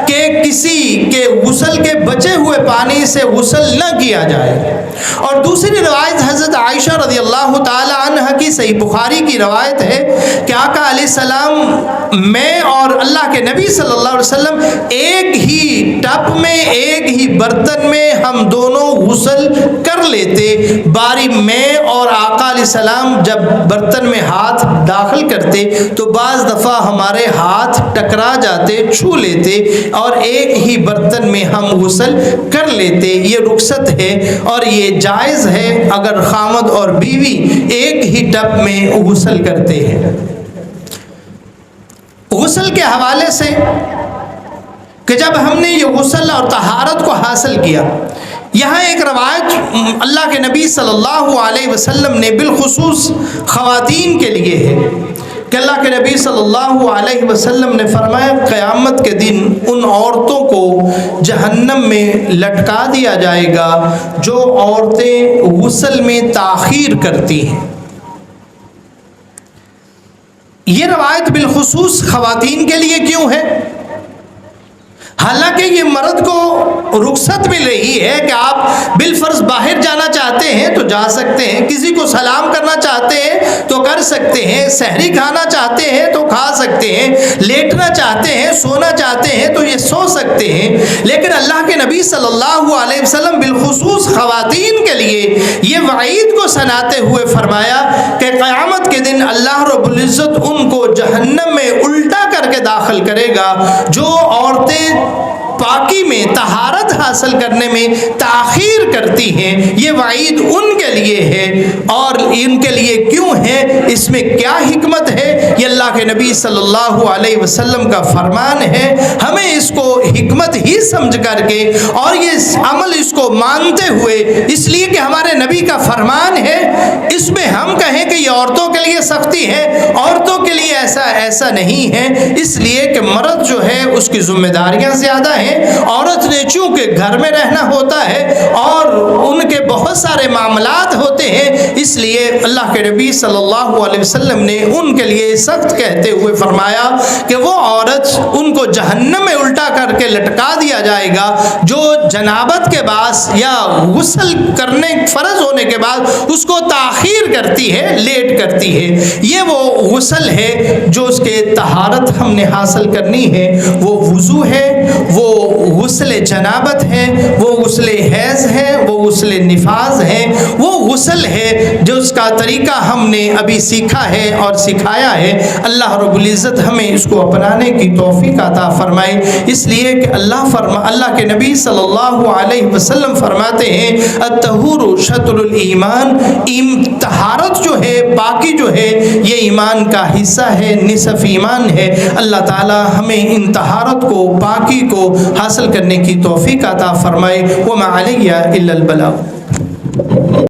کہ کسی کے غسل کے بچے ہوئے پانی سے غسل نہ کیا جائے، اور دوسری روایت حضرت عائشہ رضی اللہ تعالی عنہا کی صحیح بخاری کی روایت ہے کہ آقا علیہ السلام میں اور اللہ کے نبی صلی اللہ علیہ وسلم ایک ہی ٹب میں، ایک ہی برتن میں ہم دونوں غسل کر لیتے۔ باری میں اور آقا علیہ السلام جب برتن میں ہاتھ داخل کرتے تو بعض دفعہ ہمارے ہاتھ ٹکرا جاتے، چھو لیتے، اور ایک ہی برتن میں ہم غسل کر لیتے۔ یہ رخصت ہے اور یہ جائز ہے اگر خامد اور بیوی ایک ہی ٹب میں غسل کرتے ہیں۔ غسل کے حوالے سے کہ جب ہم نے یہ غسل اور طہارت کو حاصل کیا، یہاں ایک روایت اللہ کے نبی صلی اللہ علیہ وسلم نے بالخصوص خواتین کے لیے ہے کہ اللہ کے نبی صلی اللہ علیہ وسلم نے فرمایا قیامت کے دن ان عورتوں کو جہنم میں لٹکا دیا جائے گا جو عورتیں غسل میں تاخیر کرتی ہیں۔ یہ روایت بالخصوص خواتین کے لیے کیوں ہے؟ حالانکہ یہ مرد کو رخصت مل رہی ہے کہ آپ بالفرض باہر جانا چاہتے ہیں تو جا سکتے ہیں، کسی کو سلام کرنا چاہتے ہیں تو کر سکتے ہیں، سحری کھانا چاہتے ہیں تو کھا سکتے ہیں، لیٹنا چاہتے ہیں، سونا چاہتے ہیں تو یہ سو سکتے ہیں۔ لیکن اللہ کے نبی صلی اللہ علیہ وسلم بالخصوص خواتین کے لیے یہ وعید کو سناتے ہوئے فرمایا کہ قیامت کے دن اللہ رب العزت ان کو جہنم میں الٹا کر کے داخل کرے گا جو عورتیں پاکی میں طہارت حاصل کرنے میں تاخیر کرتی ہیں۔ یہ وعید ان کے لیے ہے، اور ان کے لیے کیوں ہے، اس میں کیا حکمت ہے، یہ اللہ کے نبی صلی اللہ علیہ وسلم کا فرمان ہے۔ ہمیں اس کو حکمت ہی سمجھ کر کے اور یہ عمل اس کو مانتے ہوئے، اس لیے کہ ہمارے نبی کا فرمان ہے، اس میں ہم کہیں کہ یہ عورتوں کے لیے سختی ہے، عورتوں کے لیے ایسا نہیں ہے، اس لیے کہ مرد جو ہے اس کی ذمہ داریاں زیادہ ہیں، عورت نے چونکہ گھر میں رہنا ہوتا ہے اور ان کے بہت سارے معاملات ہوتے ہیں، اس لیے اللہ کے نبی صلی اللہ علیہ وسلم نے ان کے لیے سخت کہتے ہوئے فرمایا کہ وہ عورت ان کو جہنم میں الٹا کر کے لٹکا دیا جائے گا جو جنابت کے بعد یا غسل کرنے فرض ہونے کے بعد اس کو تاخیر کرتی ہے، لیٹ کرتی ہے۔ یہ وہ غسل ہے جو اس کے طہارت ہم نے حاصل کرنی ہے، وہ وضو ہے، وہ غسل جنابت ہے، وہ غسل حیض ہے، وہ غسل نفاس ہے، وہ غسل ہے جو اس کا طریقہ ہم نے ابھی سیکھا ہے اور سکھایا ہے۔ اللہ رب العزت ہمیں اس کو اپنانے کی توفیق عطا فرمائے، اس لیے کہ اللہ کے نبی صلی اللہ علیہ وسلم فرماتے ہیں الطہور شطر الایمان، طہارت جو ہے، پاکی جو ہے، یہ ایمان کا حصہ ہے، نصف ایمان ہے۔ اللہ تعالی ہمیں ان طہارت کو، پاکی کو حاصل کرنے کی توفیق عطا فرمائے۔ وما علی الا البلاغ۔